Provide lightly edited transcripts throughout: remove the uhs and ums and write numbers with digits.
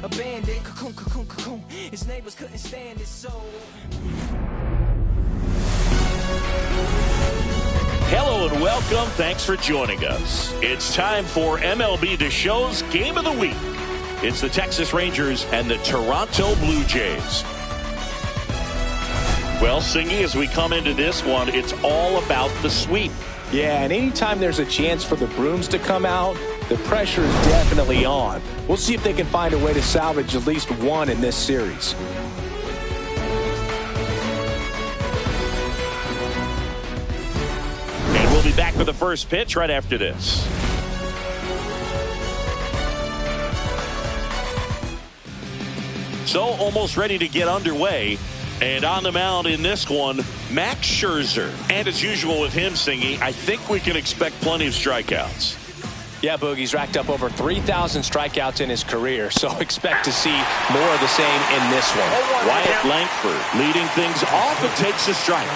abandoned. Cocoon, cocoon, cocoon. His neighbors couldn't stand it, so. Hello and welcome. Thanks for joining us. It's time for MLB The Show's Game of the Week. It's the Texas Rangers and the Toronto Blue Jays. Well, Singy, as we come into this one, it's all about the sweep. Yeah, and anytime there's a chance for the brooms to come out, the pressure is definitely on. We'll see if they can find a way to salvage at least one in this series. And we'll be back with the first pitch right after this. So, almost ready to get underway. And on the mound in this one, Max Scherzer. And as usual with him, Singy, I think we can expect plenty of strikeouts. Yeah, Boogie's racked up over 3,000 strikeouts in his career, so expect to see more of the same in this one. Wyatt Langford leading things off and takes a strike.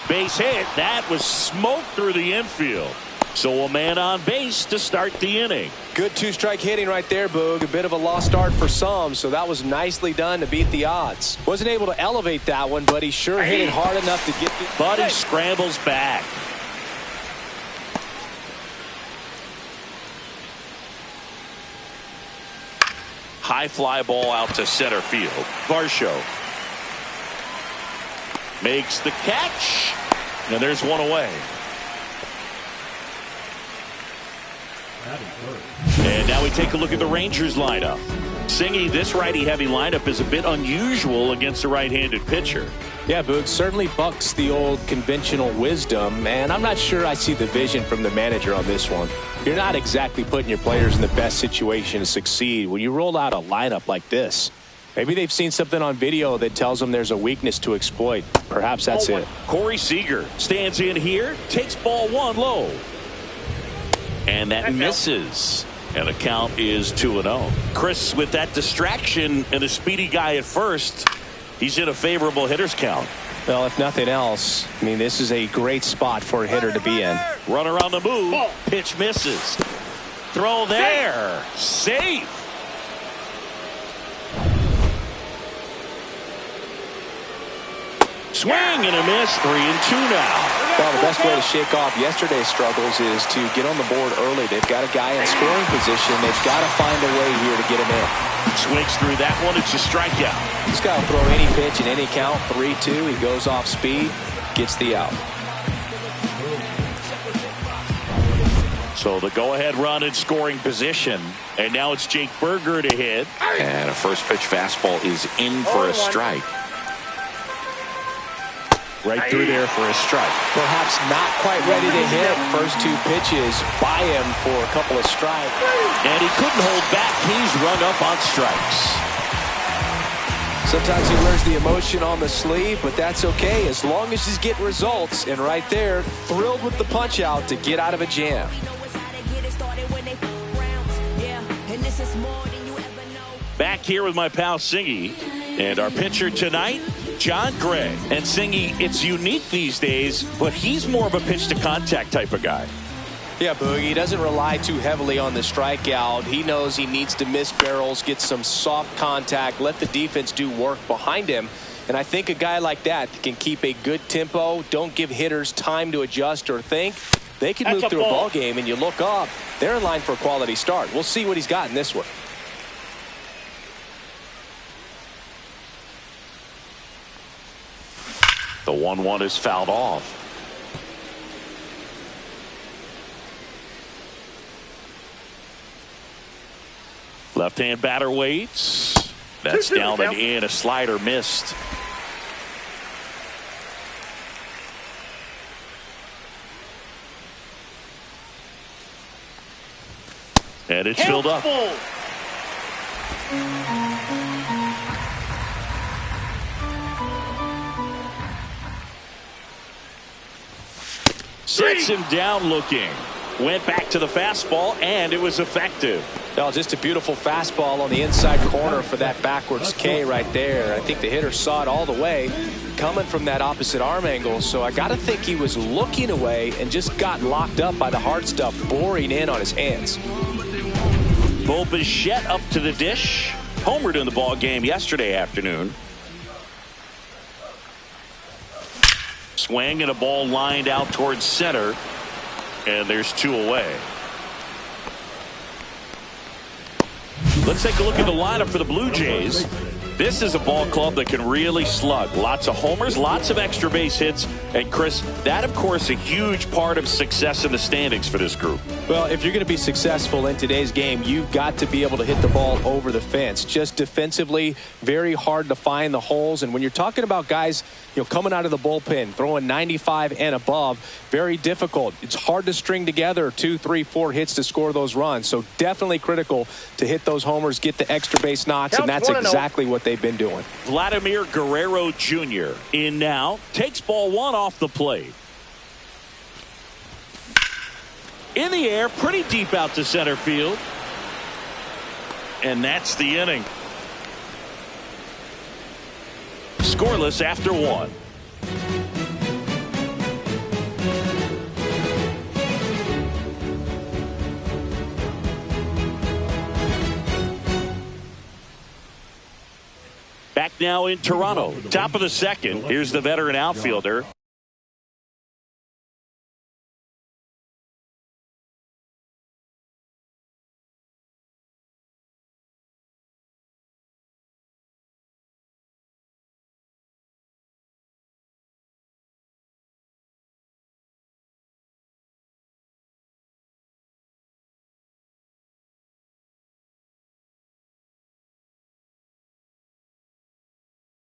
Base hit. That was smoke through the infield. So a man on base to start the inning. Good two-strike hitting right there, Boog. A bit of a lost start for some, so that was nicely done to beat the odds. Wasn't able to elevate that one, but he sure hit it hard enough to get the... But he scrambles back. High fly ball out to center field. Varsho makes the catch, and there's one away. And now we take a look at the Rangers lineup. Singy, this righty-heavy lineup is a bit unusual against a right-handed pitcher. Yeah, Boog, certainly bucks the old conventional wisdom, and I'm not sure I see the vision from the manager on this one. You're not exactly putting your players in the best situation to succeed when you roll out a lineup like this. Maybe they've seen something on video that tells them there's a weakness to exploit. Perhaps that's it. Corey Seager stands in here, takes ball one low. And that misses. And the count is 2-0. Chris, with that distraction and a speedy guy at first, he's in a favorable hitter's count. Well, if nothing else, I mean, this is a great spot for a hitter to be in. Runner on the move. Pitch misses. Throw there. Safe. Swing and a miss. 3-2 now. Well, the best way to shake off yesterday's struggles is to get on the board early. They've got a guy in scoring position. They've got to find a way here to get him in. Swings through that one. It's a strikeout. He's got to throw any pitch in any count. 3-2. He goes off speed, gets the out. So the go-ahead run in scoring position. And now it's Jake Burger to hit. And a first pitch fastball is in for a strike. Right through there for a strike. Perhaps not quite ready to hit. First two pitches by him for a couple of strikes. And he couldn't hold back. He's rung up on strikes. Sometimes he wears the emotion on the sleeve, but that's okay as long as he's getting results. And right there, thrilled with the punch out to get out of a jam. Back here with my pal Singy and our pitcher tonight, John Gray. And Singy, it's unique these days, but he's more of a pitch to contact type of guy. Yeah, Boogie, he doesn't rely too heavily on the strikeout. He knows he needs to miss barrels, get some soft contact, let the defense do work behind him. And I think a guy like that can keep a good tempo, don't give hitters time to adjust or think. They can move through a ball game, and you look up, they're in line for a quality start. We'll see what he's got in this one. The 1-1 is fouled off. Left-hand batter waits. That's down and in. A slider missed. And it's filled up. Sets him down looking. Went back to the fastball, and it was effective. No, just a beautiful fastball on the inside corner for that backwards K right there. I think the hitter saw it all the way. coming from that opposite arm angle, so I got to think he was looking away and just got locked up by the hard stuff boring in on his hands. Bo Bichette up to the dish. Homered in the ball game yesterday afternoon. Swing and a ball lined out towards center, and there's 2 away. Let's take a look at the lineup for the Blue Jays. This is a ball club that can really slug. Lots of homers, lots of extra base hits. And Chris, that of course a huge part of success in the standings for this group. Well, if you're going to be successful in today's game, you've got to be able to hit the ball over the fence. Just defensively, very hard to find the holes. And when you're talking about guys, coming out of the bullpen, throwing 95 and above, very difficult. It's hard to string together 2, 3, 4 hits to score those runs. So definitely critical to hit those homers, get the extra base knocks, and that's exactly what they've been doing. Vladimir Guerrero Jr. in now, takes ball 1 off the plate. In the air, pretty deep out to center field. And that's the inning. Scoreless after 1. Back now in Toronto. Top of the second. Here's the veteran outfielder.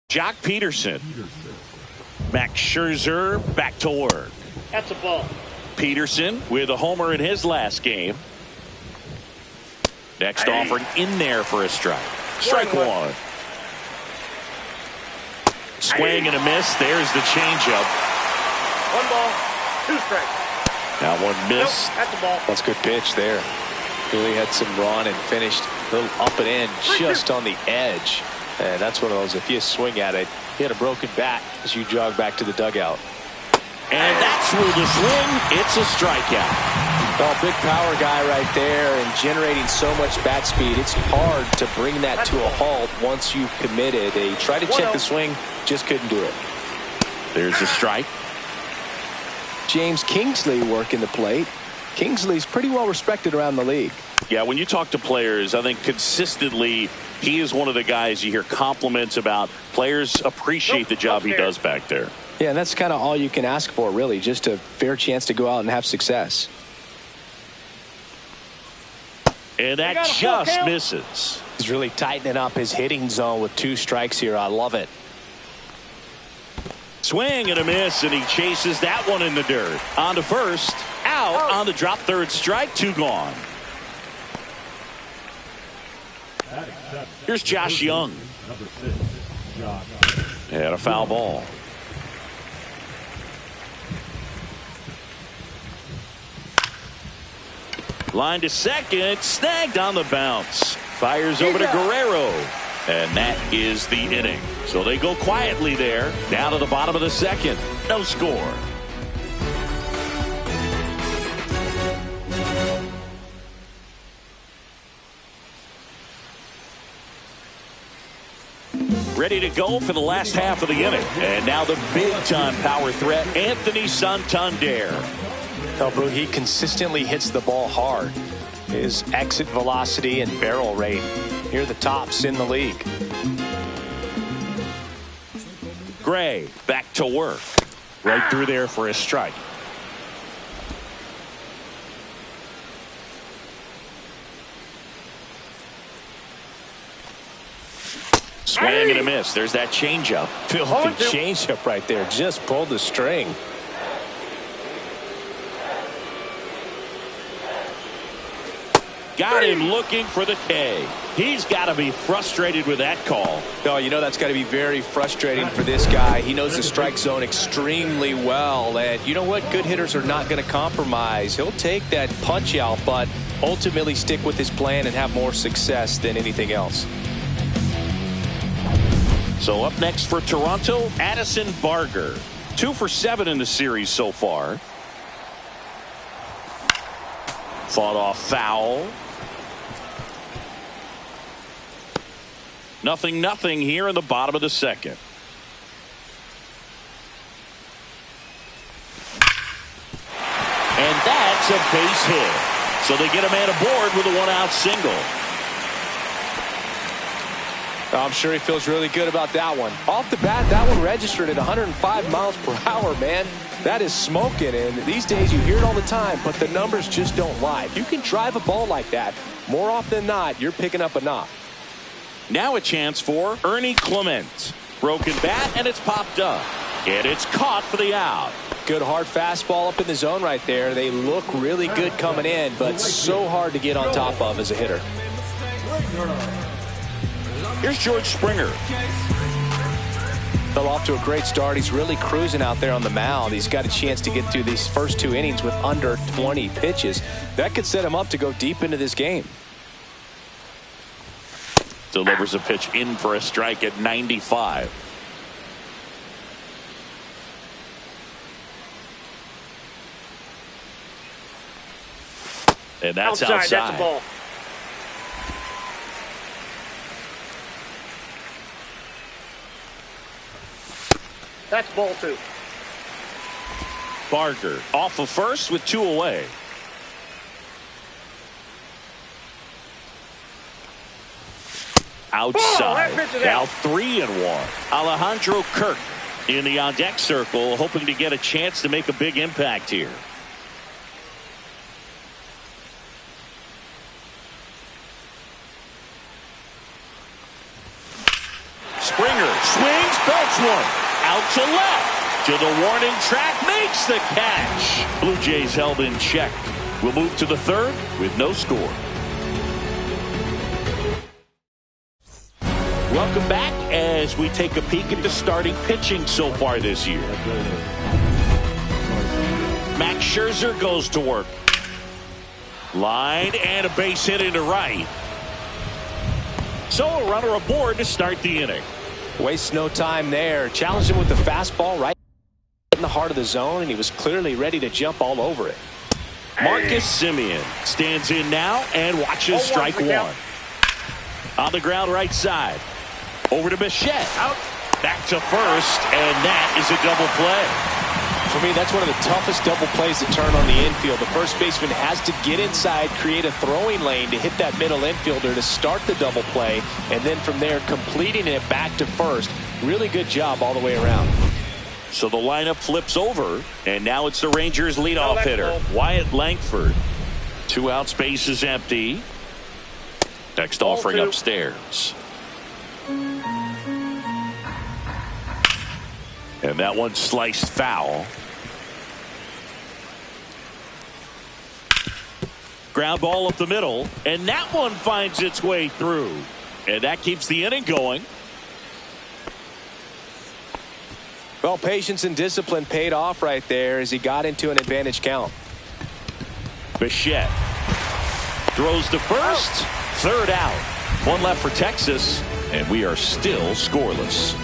Jock Peterson. Max Scherzer back to work. That's a ball. Peterson with a homer in his last game. Next offering in there for a strike. Strike 1. Swing and a miss. There's the changeup. 1 ball, 2 strikes. Now 1 miss. Nope, that's a ball. That's a good pitch there. Really had some run and finished a little up and in just on the edge. And that's one of those, if you swing at it, you had a broken bat as you jog back to the dugout. And that's where the swing. It's a strikeout. Well, big power guy right there and generating so much bat speed. It's hard to bring that to a halt once you've committed. They tried to check the swing, just couldn't do it. There's a strike. James Kingsley working the plate. Kingsley's pretty well respected around the league. Yeah, when you talk to players, I think consistently he is one of the guys you hear compliments about. Players appreciate the job he does back there. Yeah, and that's kind of all you can ask for, really, just a fair chance to go out and have success. And that just misses. He's really tightening up his hitting zone with 2 strikes here. I love it. Swing and a miss, and he chases that one in the dirt. On to first, out on the drop, 3rd strike, 2 gone. Here's Josh Young. And a foul ball. Line to second, snagged on the bounce. Fires over to Guerrero. And that is the inning. So they go quietly there, down to the bottom of the second. No score. Ready to go for the last half of the inning. And now the big-time power threat, Anthony Santander. Bro, he consistently hits the ball hard. His exit velocity and barrel rate, here are the tops in the league. Gray back to work. Right through there for a strike. Swing and a miss. There's that changeup. Filthy changeup right there. Just pulled the string. Got him looking for the K. He's got to be frustrated with that call. Oh, that's got to be very frustrating for this guy. He knows the strike zone extremely well. And you know what? Good hitters are not going to compromise. He'll take that punch out, but ultimately stick with his plan and have more success than anything else. So up next for Toronto, Addison Barger. 2 for 7 in the series so far. Fought off foul. 0-0 here in the bottom of the second. And that's a base hit. So they get a man aboard with a 1-out single. I'm sure he feels really good about that one. Off the bat, that one registered at 105 miles per hour, man. That is smoking, and these days you hear it all the time, but the numbers just don't lie. If you can drive a ball like that, more often than not, you're picking up a knock. Now a chance for Ernie Clement. Broken bat, and it's popped up. And it's caught for the out. Good hard fastball up in the zone right there. They look really good coming in, but so hard to get on top of as a hitter. Here's George Springer. Fell off to a great start. He's really cruising out there on the mound. He's got a chance to get through these first 2 innings with under 20 pitches. That could set him up to go deep into this game. Delivers a pitch in for a strike at 95. And that's outside. That's a ball. That's ball 2. Barger off of first with 2 away. Outside. Now 3-1. Alejandro Kirk in the on-deck circle, hoping to get a chance to make a big impact here. Springer swings, belts one. Out to left. To the warning track, makes the catch. Blue Jays held in check. We'll move to the third with no score. Welcome back as we take a peek at the starting pitching so far this year. Max Scherzer goes to work. Line and a base hit into right. So a runner aboard to start the inning. Wastes no time there. Challenged him with the fastball right in the heart of the zone, and he was clearly ready to jump all over it. Marcus Semien stands in now and watches strike 1. On the ground right side. Over to Bichette. Out. Back to first, and that is a double play. For me, that's one of the toughest double plays to turn on the infield. The first baseman has to get inside, create a throwing lane to hit that middle infielder to start the double play, and then from there completing it back to first. Really good job all the way around. So the lineup flips over, and now it's the Rangers leadoff hitter, Wyatt Langford. 2 outs, base is empty. Next offering upstairs. And that one sliced foul. Ground ball up the middle, and that one finds its way through. And that keeps the inning going. Well, patience and discipline paid off right there as he got into an advantage count. Bichette throws to first. Third out. 1 left for Texas, and we are still scoreless.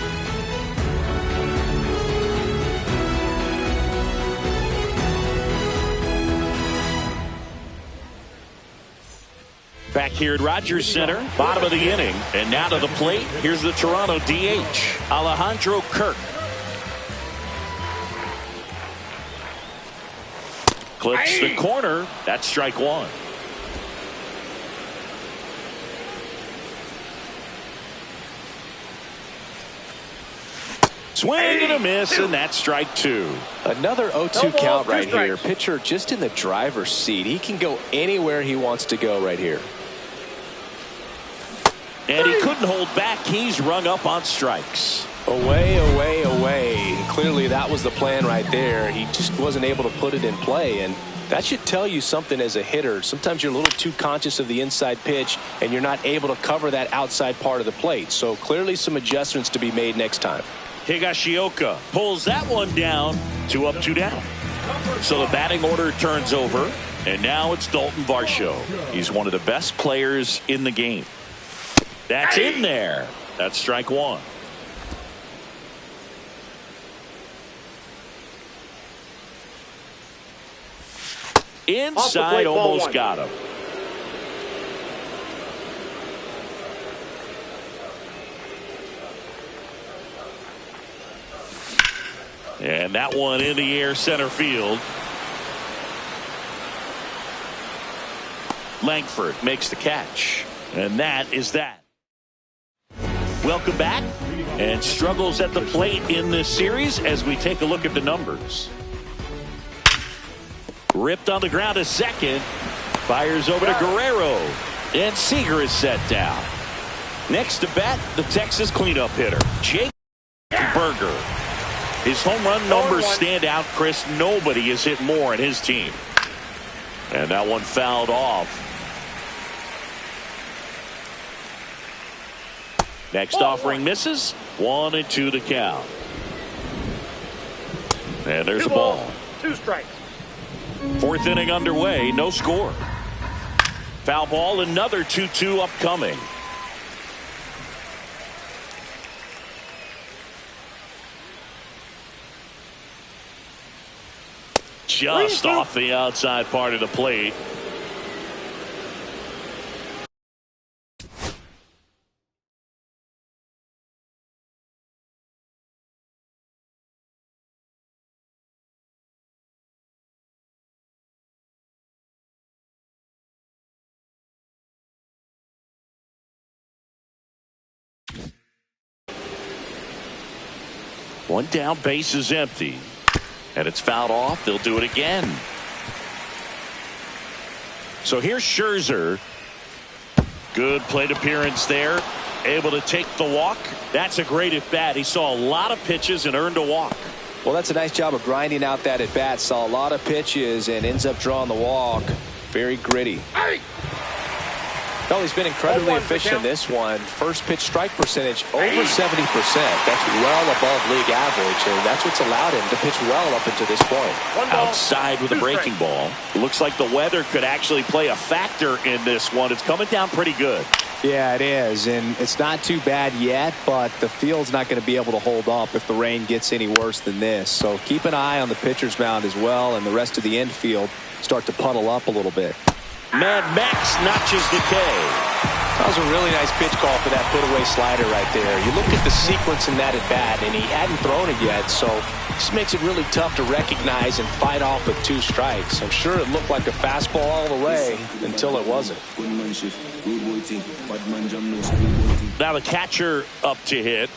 Back here at Rogers Center, bottom of the inning, and now to the plate. Here's the Toronto DH, Alejandro Kirk. Clips the corner. That's strike 1. Swing and a miss, and that's strike 2. Another 0-2 count right here. Pitcher just in the driver's seat. He can go anywhere he wants to go right here. And he couldn't hold back. He's rung up on strikes. Away, away, away. And clearly that was the plan right there. He just wasn't able to put it in play. And that should tell you something as a hitter. Sometimes you're a little too conscious of the inside pitch, and you're not able to cover that outside part of the plate. So clearly some adjustments to be made next time. Higashioka pulls that one down. 2 up, 2 down. So the batting order turns over, and now it's Dalton Varsho. He's one of the best players in the game. That's in there. That's strike 1. Inside, almost got him. And that one in the air center field. Langford makes the catch. And that is that. Welcome back. And struggles at the plate in this series as we take a look at the numbers. Ripped on the ground to second. Fires over to Guerrero. And Seager is set down. Next to bat, the Texas cleanup hitter, Jake Berger. His home run numbers stand out, Chris. Nobody has hit more in his team. And that one fouled off. Next offering misses. 1-2 to count. And there's a ball. 2 strikes. Fourth inning underway. No score. Foul ball. Another 2-2 upcoming. Just off the outside part of the plate. One down, base is empty. And it's fouled off. They'll do it again. So here's Scherzer. Good plate appearance there. Able to take the walk. That's a great at bat. He saw a lot of pitches and earned a walk. Well, that's a nice job of grinding out that at bat. Saw a lot of pitches and ends up drawing the walk. Very gritty. Well, he's been incredibly efficient in this one. First pitch strike percentage over 70%. That's well above league average, and that's what's allowed him to pitch well up until this point. Outside with a breaking ball. Looks like the weather could actually play a factor in this one. It's coming down pretty good. Yeah, it is, and it's not too bad yet, but the field's not going to be able to hold up if the rain gets any worse than this. So keep an eye on the pitcher's mound as well, and the rest of the infield start to puddle up a little bit. Mad Max notches the K. That was a really nice pitch call for that put-away slider right there. You look at the sequence in that at-bat, and he hadn't thrown it yet, so this makes it really tough to recognize and fight off with 2 strikes. I'm sure it looked like a fastball all the way until it wasn't. Now the catcher up to hit.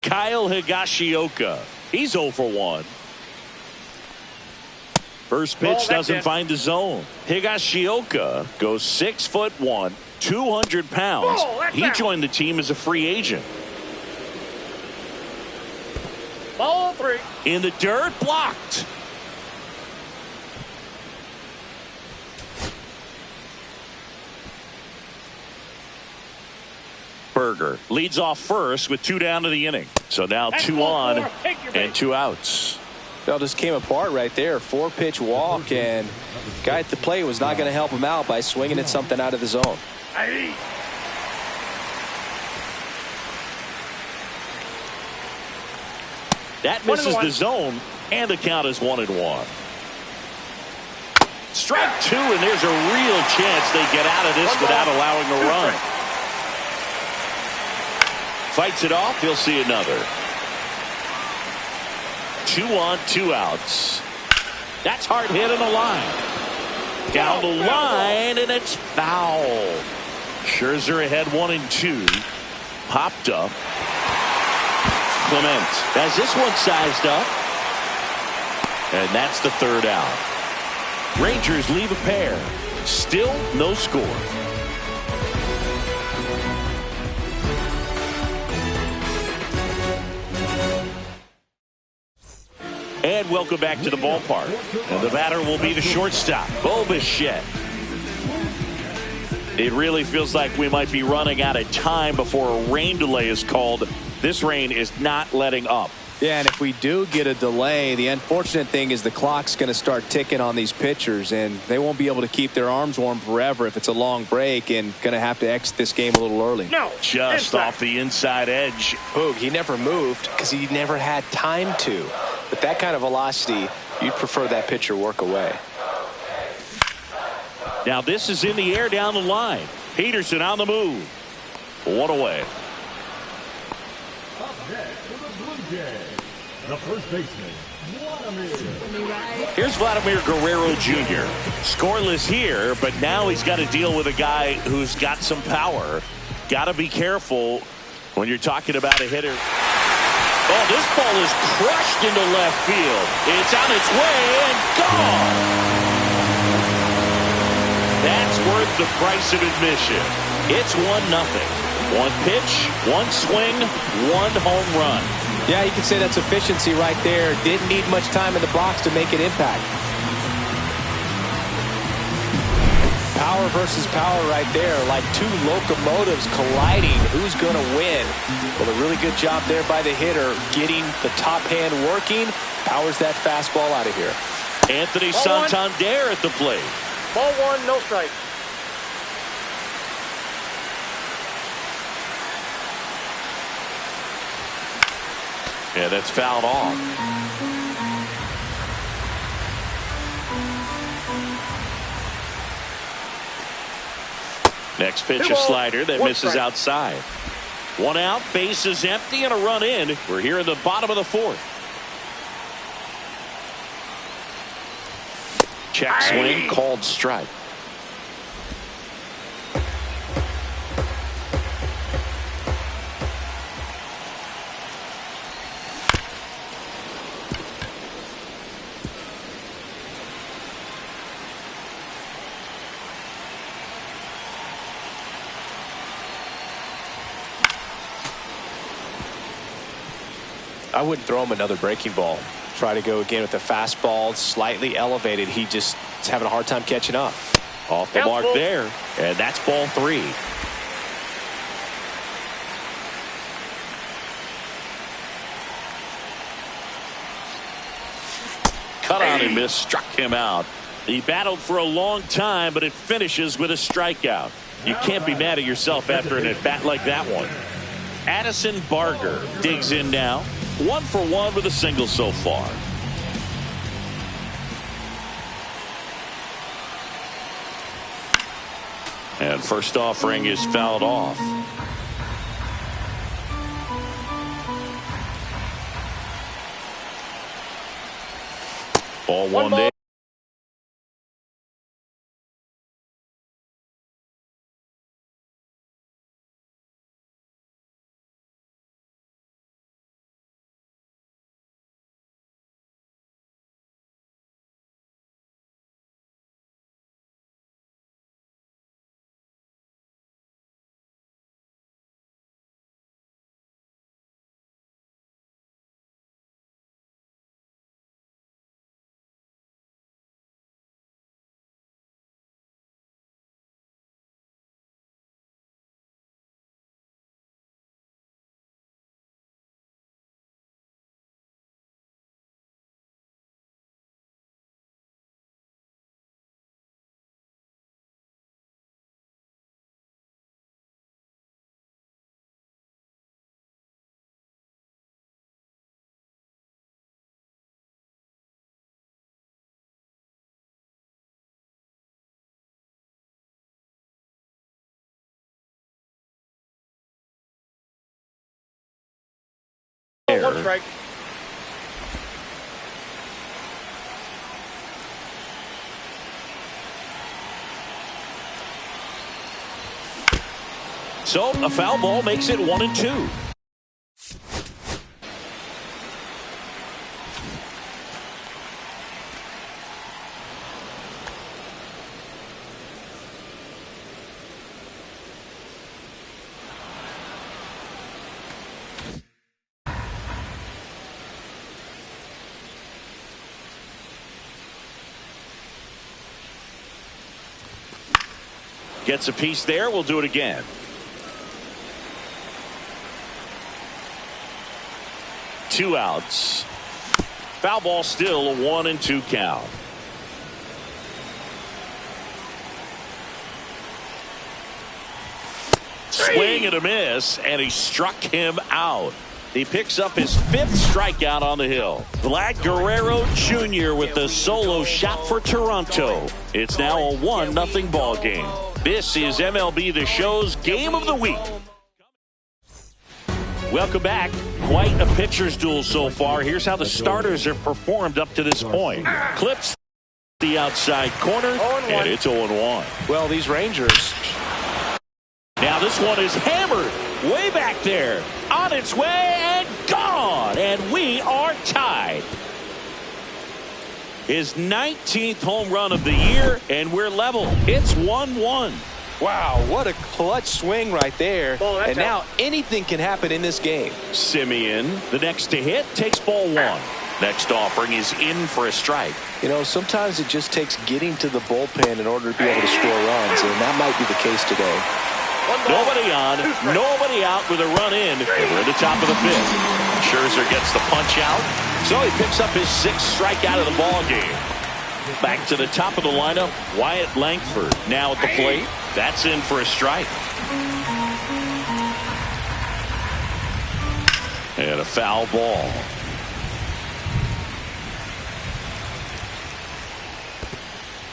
Kyle Higashioka. He's 0 for 1. First pitch doesn't find the zone. Higashioka goes 6'1", 200 pounds. He joined the team as a free agent. Ball 3. In the dirt, blocked. Berger leads off first with 2 down to the inning. So now 2 on and 2 outs. That just came apart right there. 4-pitch walk, and guy at the plate was not going to help him out by swinging at something out of the zone. That misses the zone, and the count is 1-1. Strike two, and there's a real chance they get out of this without allowing a run. Fights it off. He'll see another. 2 on, 2 outs. That's hard hit in the line. Down the line, and it's foul. Scherzer ahead 1-2. Popped up. Clement has this one sized up. And that's the 3rd out. Rangers leave a pair. Still no score. And welcome back to the ballpark. And the batter will be the shortstop, Bo Bichette. It really feels like we might be running out of time before a rain delay is called. This rain is not letting up. Yeah, and if we do get a delay, the unfortunate thing is the clock's going to start ticking on these pitchers, and they won't be able to keep their arms warm forever if it's a long break, and going to have to exit this game a little early. No. Just off the inside edge. Boog, he never moved because he never had time to. With that kind of velocity, you'd prefer that pitcher work away. Now this is in the air down the line. Peterson on the move. 1 away. The first baseman, Here's Vladimir Guerrero Jr. Scoreless here, but now he's got to deal with a guy who's got some power. Got to be careful when you're talking about a hitter. Oh, this ball is crushed into left field. It's on its way and gone. That's worth the price of admission. It's 1-0. 1 pitch, 1 swing, 1 home run. Yeah, you can say that's efficiency right there. Didn't need much time in the box to make an impact. Power versus power right there, like 2 locomotives colliding. Who's going to win? Well, a really good job there by the hitter, getting the top hand working. Powers that fastball out of here. Anthony Santander at the plate. Ball 1, no strike. Yeah, that's fouled off. Next pitch, a slider that misses outside. 1 out, base is empty, and a run in. We're here in the bottom of the 4th. Check swing, called strike. I wouldn't throw him another breaking ball. Try to go again with the fastball, slightly elevated. He just is having a hard time catching up. Off the mark there, and that's ball 3. Cut out and miss, struck him out. He battled for a long time, but it finishes with a strikeout. You can't be mad at yourself after an at-bat like that one. Addison Barger digs in now. 1 for 1 with a single so far. And first offering is fouled off. Ball 1 day. there. 1 strike. So a foul ball makes it 1-2. Gets a piece there. We'll do it again. Two outs. Foul ball, still a 1-2 count. Swing and a miss, and he struck him out. He picks up his 5th strikeout on the hill. Vlad Guerrero Jr. with the solo shot for Toronto. It's now a 1-0 ball game. This is MLB The Show's Game of the Week. Welcome back. Quite a pitcher's duel so far. Here's how the starters have performed up to this point. Clips the outside corner, and it's 0-1. Well, these Rangers. Now this one is hammered way back there. On its way and gone. And we are tied. His 19th home run of the year, and we're level. It's 1-1. Wow, what a clutch swing right there. Oh, and now anything can happen in this game. Simeon, the next to hit, takes ball 1. Next offering is in for a strike. You know, sometimes it just takes getting to the bullpen in order to be able to score runs, and that might be the case today. Nobody on, nobody out with a run in. And we're at the top of the 5th. Scherzer gets the punch out, so he picks up his 6th strikeout of the ball game. Back to the top of the lineup, Wyatt Langford now at the plate. That's in for a strike. And a foul ball.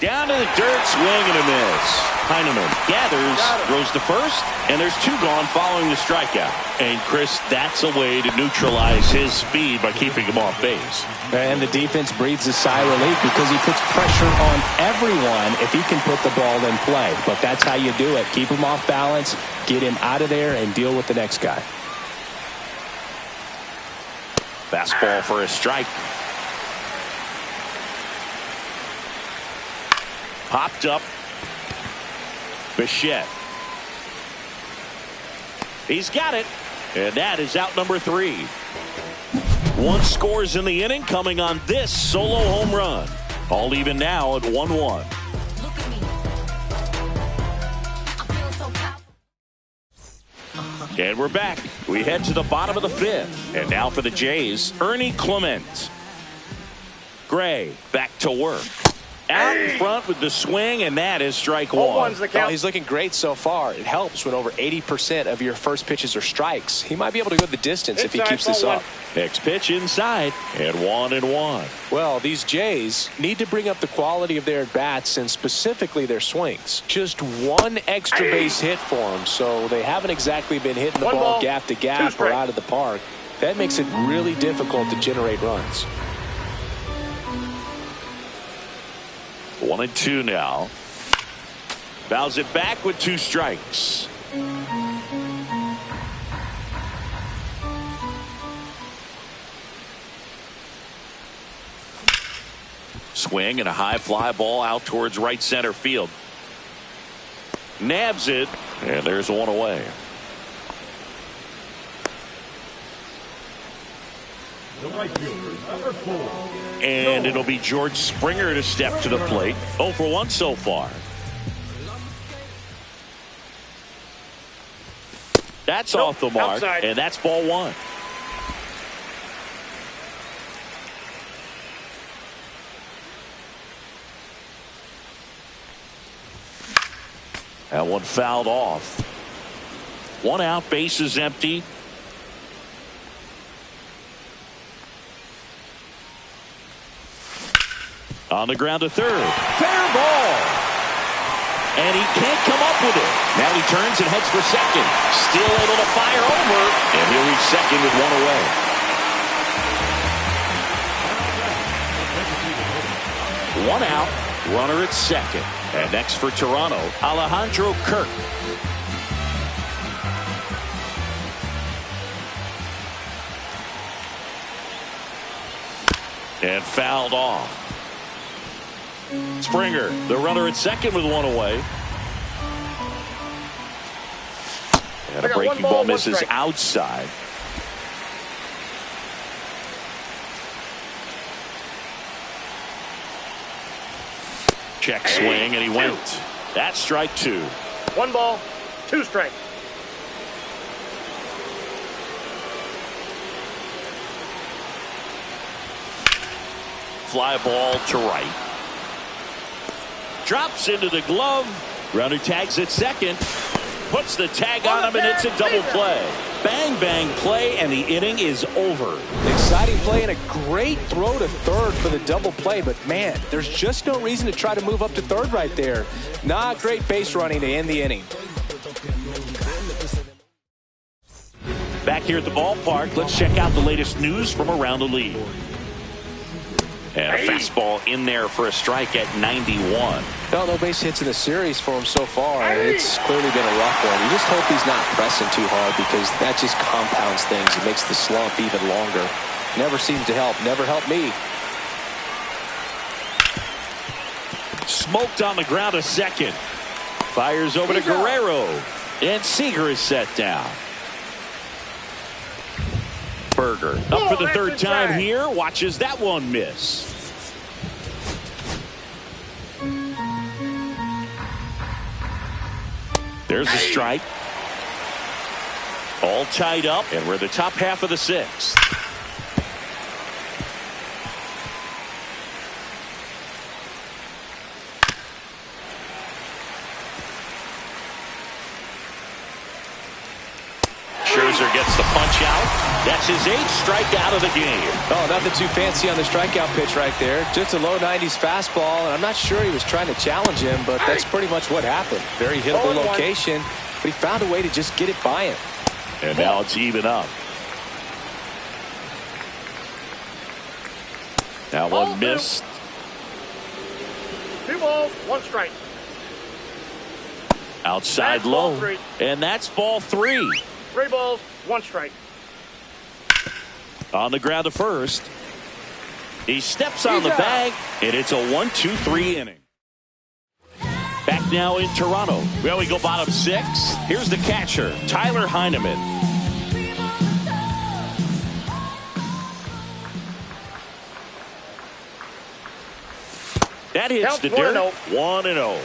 Down to the dirt, swing and a miss. Heineman gathers, throws to first, and there's 2 gone following the strikeout. And Chris, that's a way to neutralize his speed by keeping him off base. And the defense breathes a sigh of relief because he puts pressure on everyone if he can put the ball in play. But that's how you do it. Keep him off balance, get him out of there, and deal with the next guy. Fastball for a strike. Popped up. Bichette. He's got it. And that is out number 3. 1 scores in the inning coming on this solo home run. All even now at 1-1. And we're back. We head to the bottom of the 5th. And now for the Jays, Ernie Clement. Gray back to work. Out in front with the swing, and that is strike 1. Well, he's looking great so far. It helps when over 80% of your first pitches are strikes. He might be able to go the distance if he keeps this up. Next pitch inside, and 1-1. Well, these Jays need to bring up the quality of their at-bats and specifically their swings. Just 1 extra base hit for them, so they haven't exactly been hitting the ball gap to gap or out of the park. That makes it really difficult to generate runs. 1-2 now. Fouls it back with 2 strikes. Swing and a high fly ball out towards right center field. Nabs it, and there's 1 away. The right fielder, number 4. And it'll be George Springer to step to the plate. 0 for 1 so far. That's off the mark, outside. and that's ball 1. That one fouled off. 1 out, base is empty. On the ground to third. Fair ball. And he can't come up with it. Now he turns and heads for second. Still able to fire over. And he'll reach second with 1 away. One out, runner at second. And next for Toronto, Alejandro Kirk. And fouled off. Springer, the runner at second with one away. And a breaking ball misses outside. Check swing, and he went. That's strike two. 1 ball, 2 strikes. Fly ball to right. Drops into the glove. Runner tags at second. Puts the tag on him, and it's a double play. Bang, bang play, and the inning is over. Exciting play and a great throw to third for the double play. But, man, there's just no reason to try to move up to third right there. Not great base running to end the inning. Back here at the ballpark, let's check out the latest news from around the league. And a fastball in there for a strike at 91. Well, no base hits in the series for him so far, and it's clearly been a rough one. You just hope he's not pressing too hard, because that just compounds things. It makes the slump even longer. Never seems to help. Never helped me. Smoked on the ground to second. Fires over to Guerrero. And Seager is set down. Berger up for the third time here. Watches that one miss. There's a strike. All tied up, and we're the top half of the sixth. Scherzer gets the punch out. That's his 8th strikeout of the game. Oh, nothing too fancy on the strikeout pitch right there. Just a low 90s fastball, and I'm not sure he was trying to challenge him, but that's pretty much what happened. Very hittable location, but he found a way to just get it by him. And now it's even up. That one missed. 2 balls, 1 strike. Outside low. And that's ball 3. 3 balls, 1 strike. On the ground to first. He steps on the bag, and it's a 1-2-3 inning. Back now in Toronto. Well, we go bottom 6. Here's the catcher, Tyler Heineman. That hits the dirt. 1-0.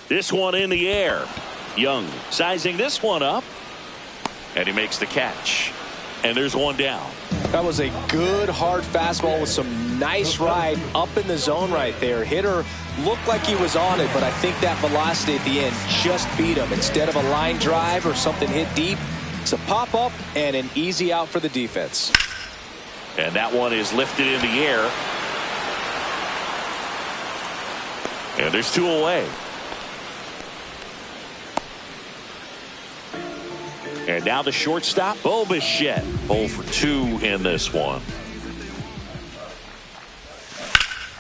This one in the air. Young sizing this one up. And he makes the catch. And there's one down. That was a good hard fastball with some nice ride up in the zone right there. Hitter looked like he was on it, but I think that velocity at the end just beat him. Instead of a line drive or something hit deep, it's a pop up and an easy out for the defense. And that one is lifted in the air. And there's 2 away. And now the shortstop, Bo Bichette. 0 for 2 in this one.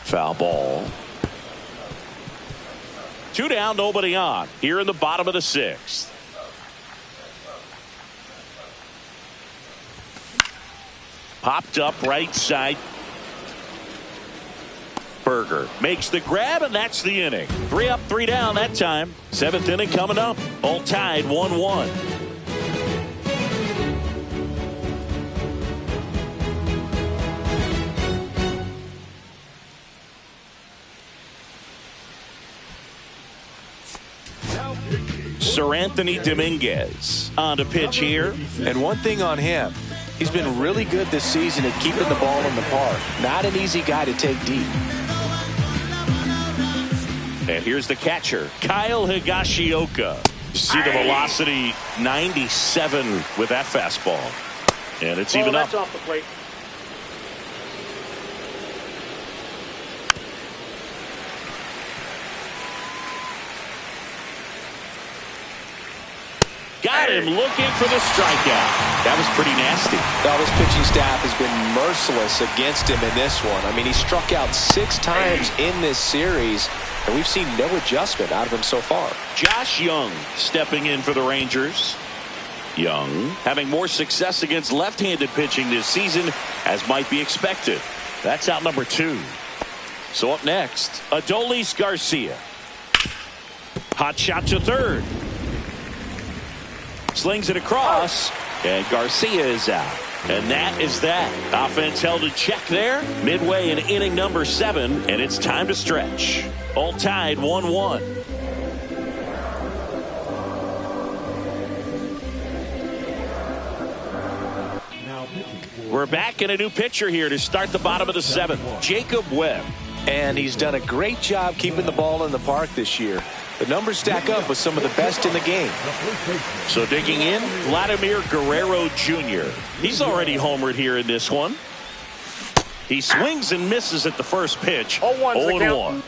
Foul ball. 2 down, nobody on. Here in the bottom of the 6th. Popped up right side. Berger makes the grab, and that's the inning. 3 up, 3 down that time. 7th inning coming up. All tied 1-1. Sir Anthony Dominguez on to pitch here. And one thing on him, he's been really good this season at keeping the ball in the park. Not an easy guy to take deep. And here's the catcher, Kyle Higashioka. See the velocity, 97 with that fastball. And it's even up. That's off the plate. Got him looking for the strikeout. That was pretty nasty. Now, this pitching staff has been merciless against him in this one. I mean, he struck out 6 times in this series, and we've seen no adjustment out of him so far. Josh Young stepping in for the Rangers. Young having more success against left-handed pitching this season, as might be expected. That's out number 2. So up next, Adolis Garcia. Hot shot to third. Slings it across, and Garcia is out. And that is that. Offense held in check there. Midway in inning number 7, and it's time to stretch. All tied 1-1. We're back in a new pitcher here to start the bottom of the 7th. Jacob Webb. And he's done a great job keeping the ball in the park this year. The numbers stack up with some of the best in the game. So digging in, Vladimir Guerrero Jr. He's already homered here in this one. He swings and misses at the first pitch. 0-1.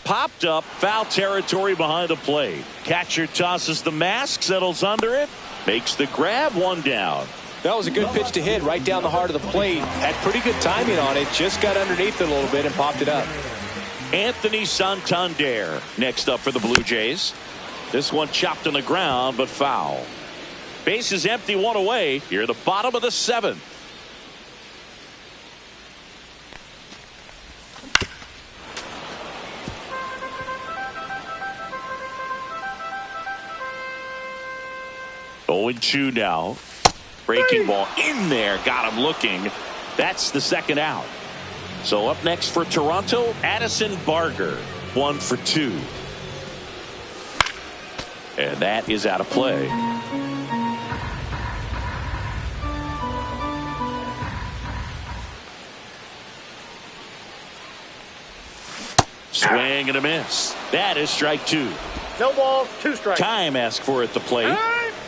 Popped up, foul territory behind the plate. Catcher tosses the mask, settles under it, makes the grab, 1 down. That was a good pitch to hit right down the heart of the plate. Had pretty good timing on it, just got underneath it a little bit and popped it up. Anthony Santander next up for the Blue Jays. This one chopped on the ground, but foul. Base is empty, 1 away. Here at the bottom of the 7th. Oh, 2 now. Breaking ball in there. Got him looking. That's the 2nd out. So up next for Toronto, Addison Barger. 1 for 2. And that is out of play. Swing and a miss. That is strike 2. No balls, 2 strikes. Time asked for at the plate.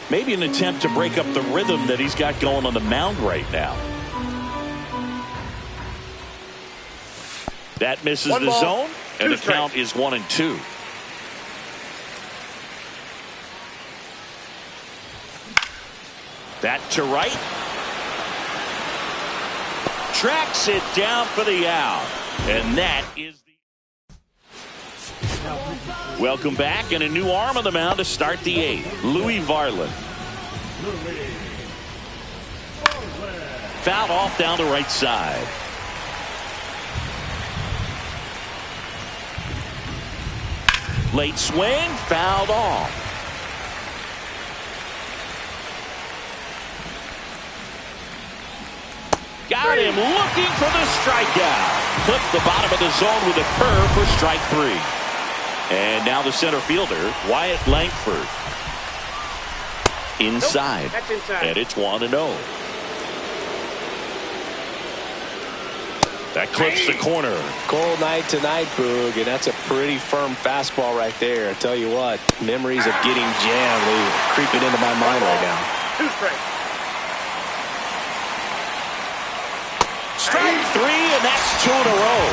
Maybe an attempt to break up the rhythm that he's got going on the mound right now. That misses the zone, and the count is 1-2. That to right. Tracks it down for the out. And that is the... Welcome back, and a new arm on the mound to start the 8th. Louis Varland. Fouled off down the right side. Late swing, fouled off. Got him looking for the strikeout. Clipped the bottom of the zone with a curve for strike 3. And now the center fielder, Wyatt Langford. Inside. Nope, that's inside. And it's 1-0. That clips the corner. Cold night tonight, Boog, and that's a pretty firm fastball right there. I tell you what, memories of getting jammed, they creeping into my mind right now. 2 strikes. Strike 3, and that's 2 in a row.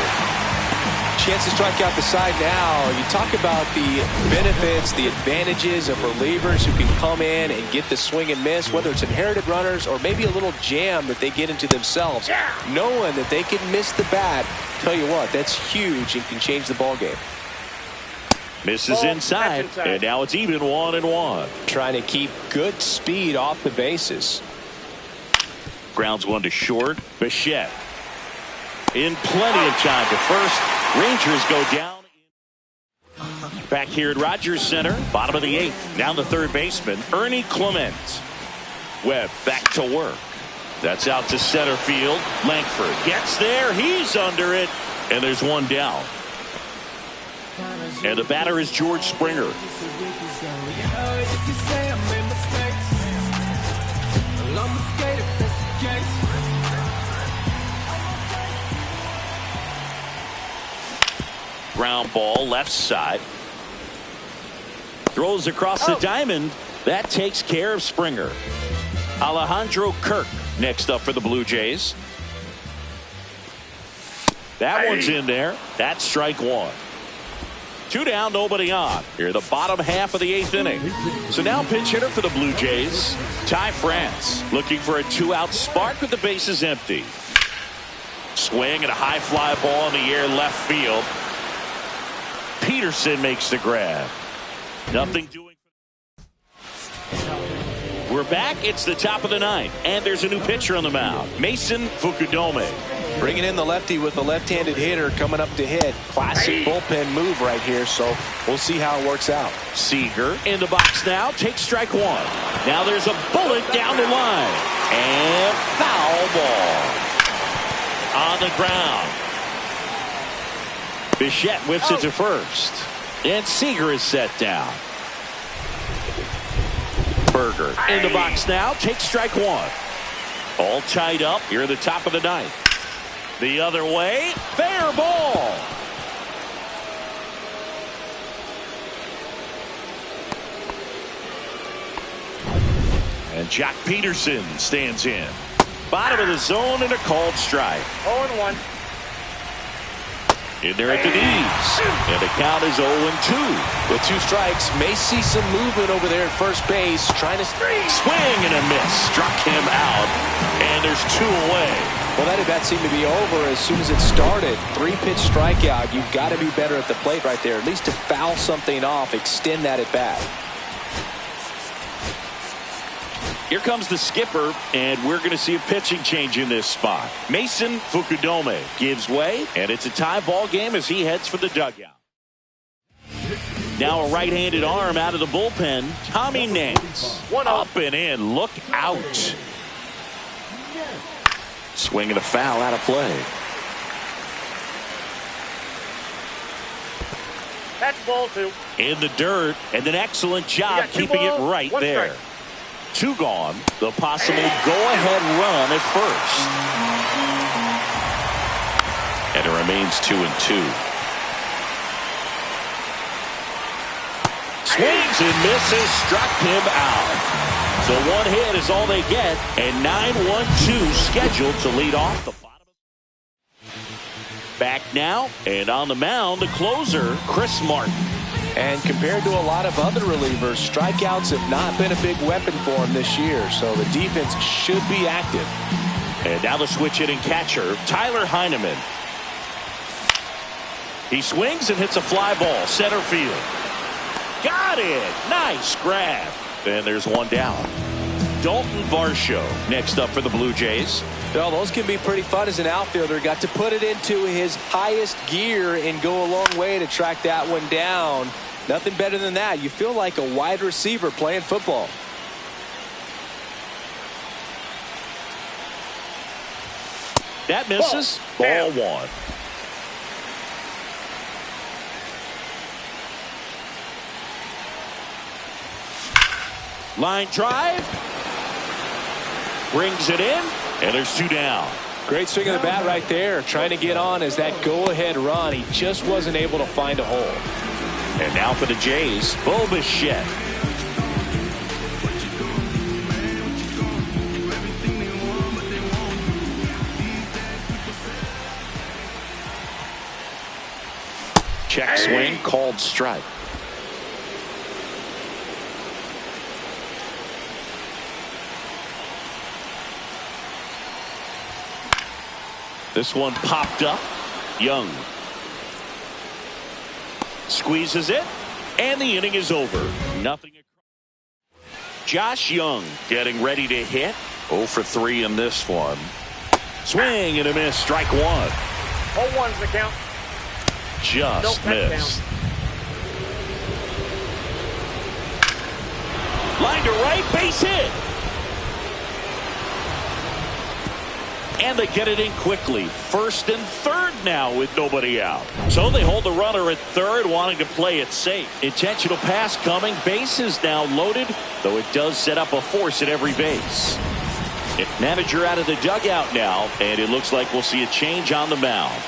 Chance to strike out the side now. You talk about the benefits, the advantages of relievers who can come in and get the swing and miss, whether it's inherited runners or maybe a little jam that they get into themselves. Knowing that they can miss the bat, tell you what, that's huge and can change the ball game. Misses inside, and now it's even 1-1. Trying to keep good speed off the bases. Grounds 1 to short. Bichette in plenty of time to first. Rangers go down. Back here at Rogers Center, bottom of the 8th. Now the third baseman, Ernie Clement. Webb back to work. That's out to center field. Langford gets there. He's under it. And there's 1 down. And the batter is George Springer. Ground ball left side. Throws across the diamond. That takes care of Springer. Alejandro Kirk next up for the Blue Jays. That one's in there. That's strike one. 2 down, nobody on. Here the bottom half of the 8th inning. So now pinch hitter for the Blue Jays, Ty France, looking for a 2-out spark with the bases empty. Swing and a high fly ball in the air left field. Peterson makes the grab. Nothing doing. We're back. It's the top of the 9th, and there's a new pitcher on the mound, Mason Fukudome. Bringing in the lefty with a left-handed hitter coming up to hit. Classic bullpen move right here, so we'll see how it works out. Seager in the box now, takes strike one. Now there's a bullet down the line, and foul ball on the ground. Bichette whips it to first, and Seager is set down. Berger in the box now, takes strike one. All tied up here at the top of the 9th. The other way, fair ball. And Jock Peterson stands in. Bottom of the zone and a called strike. 0-1. In there at the knees. And the count is 0-2. With 2 strikes, may see some movement over there at first base. Trying to swing and a miss. Struck him out. And there's 2 away. Well, that at bat seemed to be over as soon as it started. 3-pitch strikeout. You've got to be better at the plate right there. At least to foul something off, extend that at bat. Here comes the skipper, and we're going to see a pitching change in this spot. Mason Fukudome gives way, and it's a tie ball game as he heads for the dugout. Now a right-handed arm out of the bullpen, Tommy Nance. Up and in, look out. Swing and a foul out of play. That's ball 2. In the dirt, and an excellent job keeping it right there. 2 gone. The possible go-ahead run at first. And it remains 2-2. Swings and misses, struck him out. So 1 hit is all they get, and 9-1-2 scheduled to lead off the bottom. Back now, and on the mound, the closer, Chris Martin. And compared to a lot of other relievers, strikeouts have not been a big weapon for him this year, so the defense should be active. And now the switch hitting catcher, Tyler Heineman. He swings and hits a fly ball, center field. Got it! Nice grab. And there's 1 down. Dalton Varsho next up for the Blue Jays. Well, those can be pretty fun as an outfielder. Got to put it into his highest gear and go a long way to track that one down. Nothing better than that. You feel like a wide receiver playing football. That misses. Ball 1. Line drive. Brings it in. And there's 2 down. Great swing of the bat right there. Trying to get on as that go-ahead run. He just wasn't able to find a hole. And now for the Jays, Bo Bichette. Check swing, called strike. This one popped up. Young squeezes it, and the inning is over. Nothing. Josh Young getting ready to hit. 0 for 3 in this one. Swing and a miss. Strike 1. 0-1's the count. Just missed. Line to right, base hit. And they get it in quickly. 1st and 3rd now with nobody out. So they hold the runner at 3rd, wanting to play it safe. Intentional pass coming. Base is now loaded, though it does set up a force at every base. Manager out of the dugout now, and it looks like we'll see a change on the mound.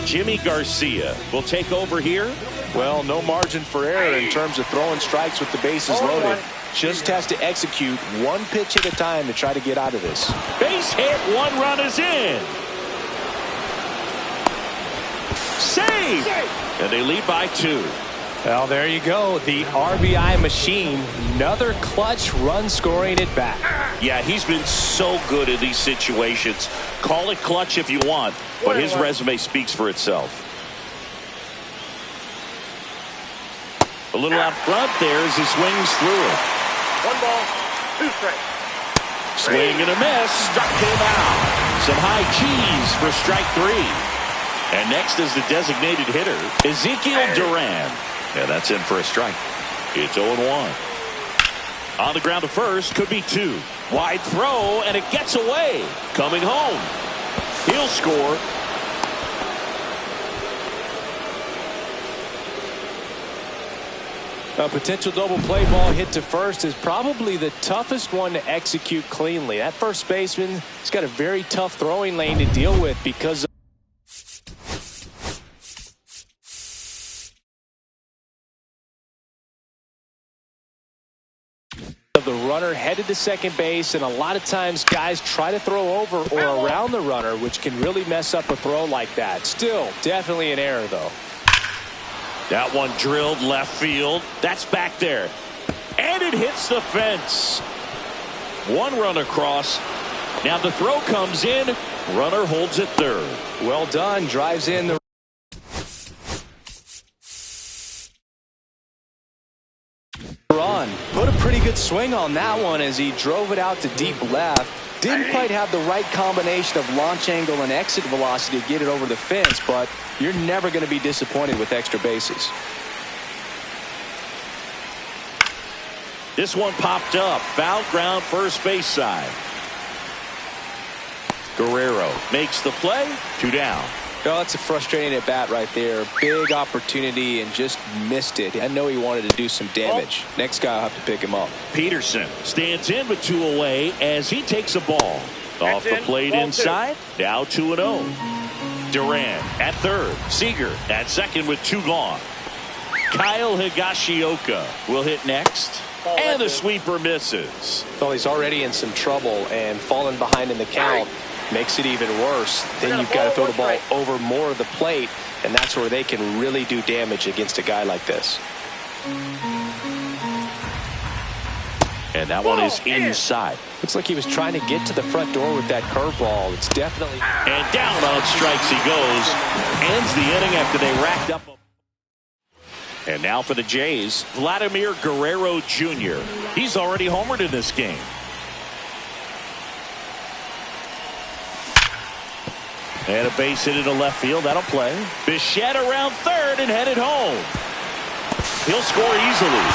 Jimmy Garcia will take over here Well, no margin for error in terms of throwing strikes with the bases loaded. Just has to execute one pitch at a time to try to get out of this. Base hit, 1 run is in. Save! And they lead by 2. Well, there you go. The RBI machine. Another clutch run scoring at bat. Yeah, he's been so good in these situations. Call it clutch if you want, but his resume speaks for itself. A little out front there as he swings through it. 1 ball, 2 strikes. Swing and a miss. Struck him out. Some high cheese for strike 3. And next is the designated hitter, Ezekiel Duran. Yeah, that's in for a strike. It's 0-1. On the ground to first, could be 2. Wide throw, and it gets away. Coming home. He'll score. A potential double play ball hit to first is probably the toughest one to execute cleanly. That first baseman has got a very tough throwing lane to deal with because of the runner headed to second base, and a lot of times guys try to throw over or around the runner, which can really mess up a throw like that. Still, definitely an error, though. That one drilled left field. That's back there. And it hits the fence. 1 run across. Now the throw comes in. Runner holds it third. Well done. Drives in the run. Put a pretty good swing on that one as he drove it out to deep left. Didn't quite have the right combination of launch angle and exit velocity to get it over the fence, but you're never going to be disappointed with extra bases. This one popped up. Foul ground, first base side. Guerrero makes the play. 2 down. Oh, that's a frustrating at bat right there. Big opportunity and just missed it. I know he wanted to do some damage. Next guy will have to pick him up. Peterson stands in with 2 away as he takes a ball. Off the plate inside. Now 2-0. Duran at third. Seager at second with 2 gone. Kyle Higashioka will hit next. And the sweeper misses. Well, he's already in some trouble, and falling behind in the count makes it even worse. Then you've got to throw the ball over more of the plate, and that's where they can really do damage against a guy like this. And that one is inside. Looks like he was trying to get to the front door with that curveball. It's definitely... And down on strikes he goes. Ends the inning after they racked up. And now for the Jays, Vladimir Guerrero Jr. He's already homered in this game. And a base hit into left field. That'll play. Bichette around third and headed home. He'll score easily.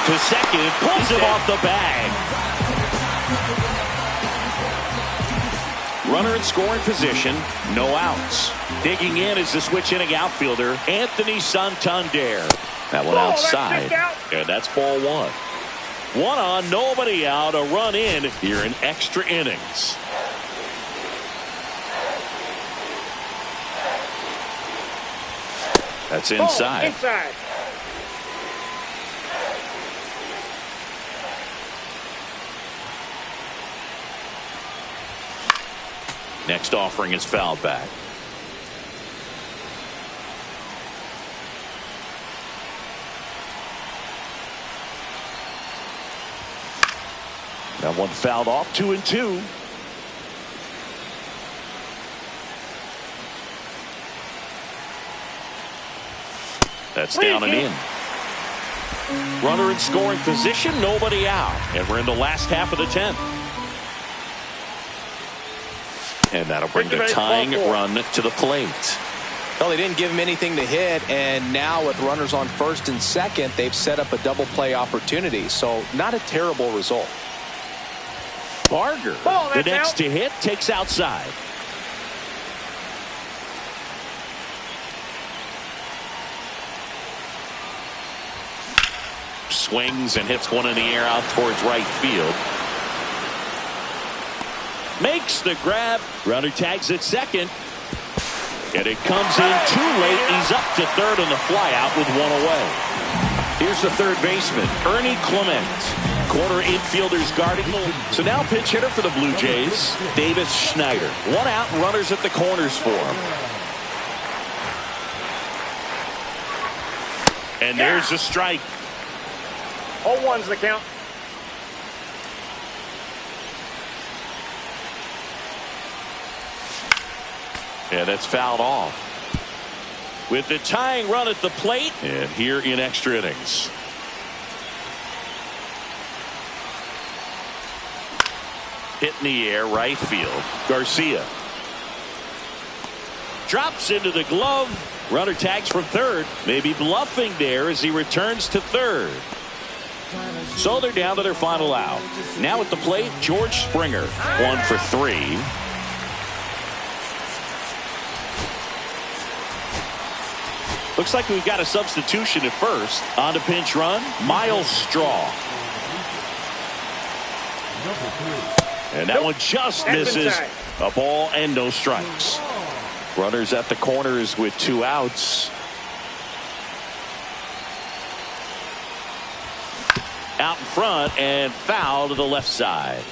To second, pulls him off the bag. Runner in scoring position, no outs. Digging in is the switch inning outfielder, Anthony Santander. That one outside, and that's ball 1. 1 on, nobody out, a run in here in extra innings. That's inside. Inside. Next offering is fouled back. That one fouled off. 2-2. That's down and in. Runner in scoring position, nobody out. And we're in the last half of the 10th. And that'll bring the tying run to the plate. Well, they didn't give him anything to hit, and now with runners on first and second, they've set up a double play opportunity. So not a terrible result. Barger, the next to hit, takes outside. Swings and hits one in the air out towards right field. Makes the grab. Runner tags at second. And it comes in too late. He's up to third on the flyout with one away. Here's the third baseman, Ernie Clement. Corner infielders guarding. So now pinch hitter for the Blue Jays, Davis Schneider. One out, runners at the corners for him. And there's a strike. 0-1's the count. And that's fouled off. With the tying run at the plate, and here in extra innings. Hit in the air, right field. Garcia drops into the glove. Runner tags from third. Maybe bluffing there as he returns to third. So they're down to their final out. Now at the plate, George Springer. 1 for 3. Looks like we've got a substitution at first. On to pinch run, Miles Straw. And that one just misses. A ball and no strikes. Runners at the corners with 2 outs. Out in front and foul to the left side.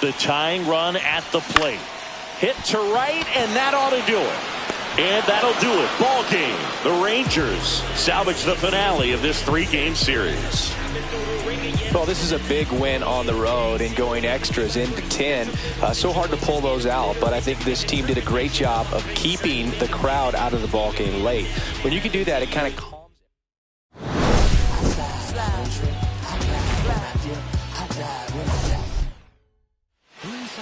The tying run at the plate. Hit to right, and that ought to do it. And that'll do it. Ball game. The Rangers salvage the finale of this 3-game series. Well, this is a big win on the road and going extras into 10. So hard to pull those out, but I think this team did a great job of keeping the crowd out of the ball game late. When you can do that, it kind of calms.